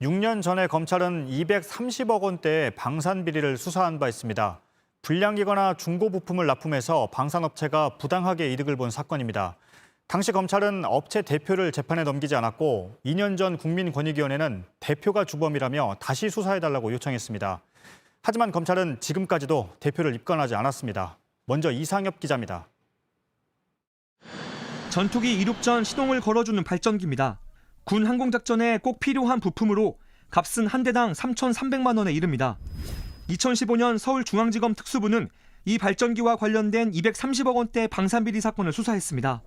6년 전에 검찰은 230억 원대의 방산 비리를 수사한 바 있습니다. 불량이거나 중고 부품을 납품해서 방산업체가 부당하게 이득을 본 사건입니다. 당시 검찰은 업체 대표를 재판에 넘기지 않았고 2년 전 국민권익위원회는 대표가 주범이라며 다시 수사해달라고 요청했습니다. 하지만 검찰은 지금까지도 대표를 입건하지 않았습니다. 먼저 이상엽 기자입니다. 전투기 이륙 전 시동을 걸어주는 발전기입니다. 군 항공작전에 꼭 필요한 부품으로 값은 한 대당 3,300만 원에 이릅니다. 2015년 서울중앙지검 특수부는 이 발전기와 관련된 230억 원대 방산비리 사건을 수사했습니다.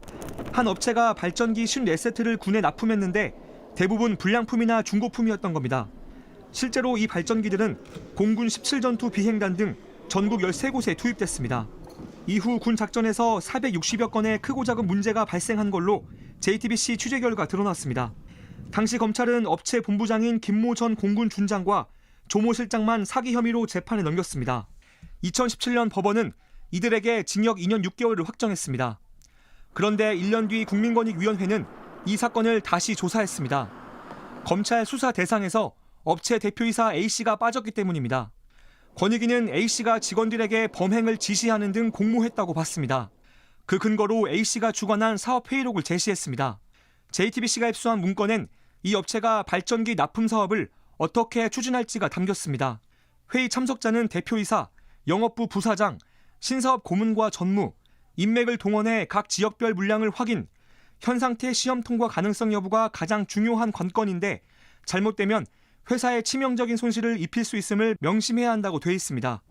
한 업체가 발전기 54세트를 군에 납품했는데 대부분 불량품이나 중고품이었던 겁니다. 실제로 이 발전기들은 공군 17전투 비행단 등 전국 13곳에 투입됐습니다. 이후 군 작전에서 460여 건의 크고 작은 문제가 발생한 걸로 JTBC 취재 결과 드러났습니다. 당시 검찰은 업체 본부장인 김모 전 공군 준장과 조모 실장만 사기 혐의로 재판에 넘겼습니다. 2017년 법원은 이들에게 징역 2년 6개월을 확정했습니다. 그런데 1년 뒤 국민권익위원회는 이 사건을 다시 조사했습니다. 검찰 수사 대상에서 업체 대표이사 A씨가 빠졌기 때문입니다. 권익위는 A씨가 직원들에게 범행을 지시하는 등 공모했다고 봤습니다. 그 근거로 A씨가 주관한 사업회의록을 제시했습니다. JTBC가 입수한 문건엔 이 업체가 발전기 납품 사업을 어떻게 추진할지가 담겼습니다. 회의 참석자는 대표이사, 영업부 부사장, 신사업 고문과 전무, 인맥을 동원해 각 지역별 물량을 확인, 현 상태 시험 통과 가능성 여부가 가장 중요한 관건인데 잘못되면 회사에 치명적인 손실을 입힐 수 있음을 명심해야 한다고 돼 있습니다.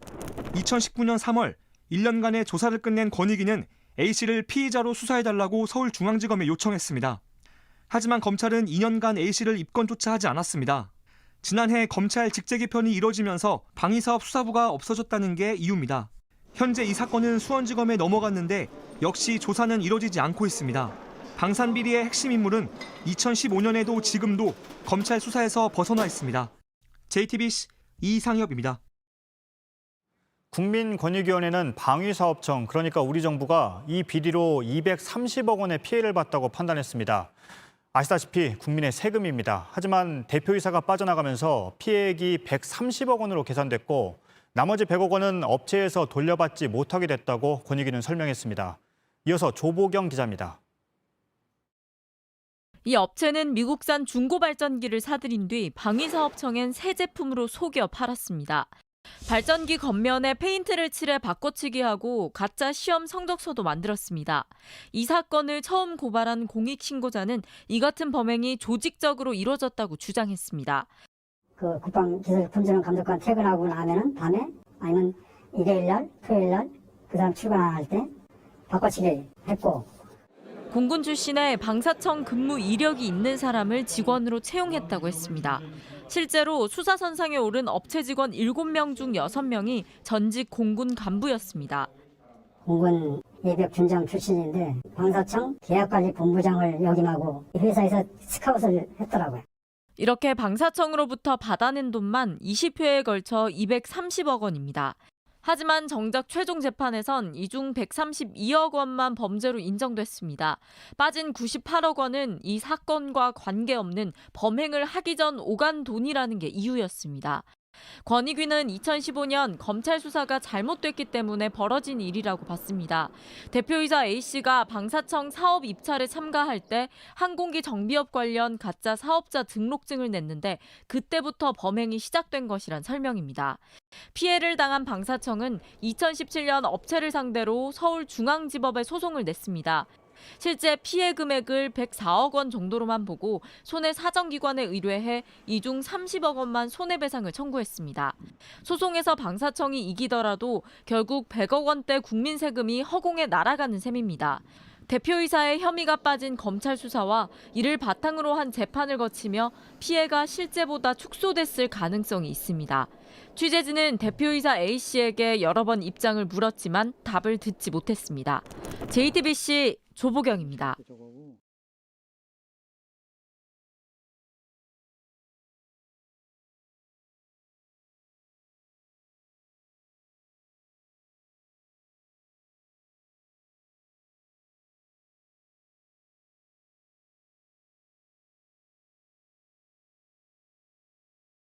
2019년 3월 1년간의 조사를 끝낸 권익위는 A씨를 피의자로 수사해달라고 서울중앙지검에 요청했습니다. 하지만 검찰은 2년간 A씨를 입건조차 하지 않았습니다. 지난해 검찰 직제 개편이 이뤄지면서 방위사업 수사부가 없어졌다는 게 이유입니다. 현재 이 사건은 수원지검에 넘어갔는데 역시 조사는 이뤄지지 않고 있습니다. 방산비리의 핵심 인물은 2015년에도 지금도 검찰 수사에서 벗어나 있습니다. JTBC 이상엽입니다. 국민권익위원회는 방위사업청, 그러니까 우리 정부가 이 비리로 230억 원의 피해를 봤다고 판단했습니다. 아시다시피 국민의 세금입니다. 하지만 대표이사가 빠져나가면서 피해액이 130억 원으로 계산됐고 나머지 100억 원은 업체에서 돌려받지 못하게 됐다고 권익위는 설명했습니다. 이어서 조보경 기자입니다. 이 업체는 미국산 중고 발전기를 사들인 뒤 방위사업청엔 새 제품으로 속여 팔았습니다. 발전기 겉면에 페인트를 칠해 바꿔치기 하고 가짜 시험 성적서도 만들었습니다. 이 사건을 처음 고발한 공익신고자는 이 같은 범행이 조직적으로 이루어졌다고 주장했습니다. 그 국방기술품질원 감독관 퇴근하고 나면은 밤에 아니면 일요일날, 토요일날 그 사람 출근할 때 바꿔치기 했고. 공군 출신의 방사청 근무 이력이 있는 사람을 직원으로 채용했다고 했습니다. 실제로 수사선상에 오른 업체 직원 7명 중 6명이 전직 공군 간부였습니다. 공군 예비역 준장 출신인데 방사청 계약관리본부장을 역임하고 회사에서 스카웃을 했더라고요. 이렇게 방사청으로부터 받아낸 돈만 20회에 걸쳐 230억 원입니다. 하지만 정작 최종 재판에선 이 중 132억 원만 범죄로 인정됐습니다. 빠진 98억 원은 이 사건과 관계없는 범행을 하기 전 오간 돈이라는 게 이유였습니다. 권익위는 2015년 검찰 수사가 잘못됐기 때문에 벌어진 일이라고 봤습니다. 대표이사 A씨가 방사청 사업 입찰에 참가할 때 항공기 정비업 관련 가짜 사업자 등록증을 냈는데 그때부터 범행이 시작된 것이란 설명입니다. 피해를 당한 방사청은 2017년 업체를 상대로 서울중앙지법에 소송을 냈습니다. 실제 피해 금액을 104억 원 정도로만 보고 손해사정기관에 의뢰해 이 중 30억 원만 손해배상을 청구했습니다. 소송에서 방사청이 이기더라도 결국 100억 원대 국민 세금이 허공에 날아가는 셈입니다. 대표이사의 혐의가 빠진 검찰 수사와 이를 바탕으로 한 재판을 거치며 피해가 실제보다 축소됐을 가능성이 있습니다. 취재진은 대표이사 A씨에게 여러 번 입장을 물었지만 답을 듣지 못했습니다. JTBC 조보경입니다.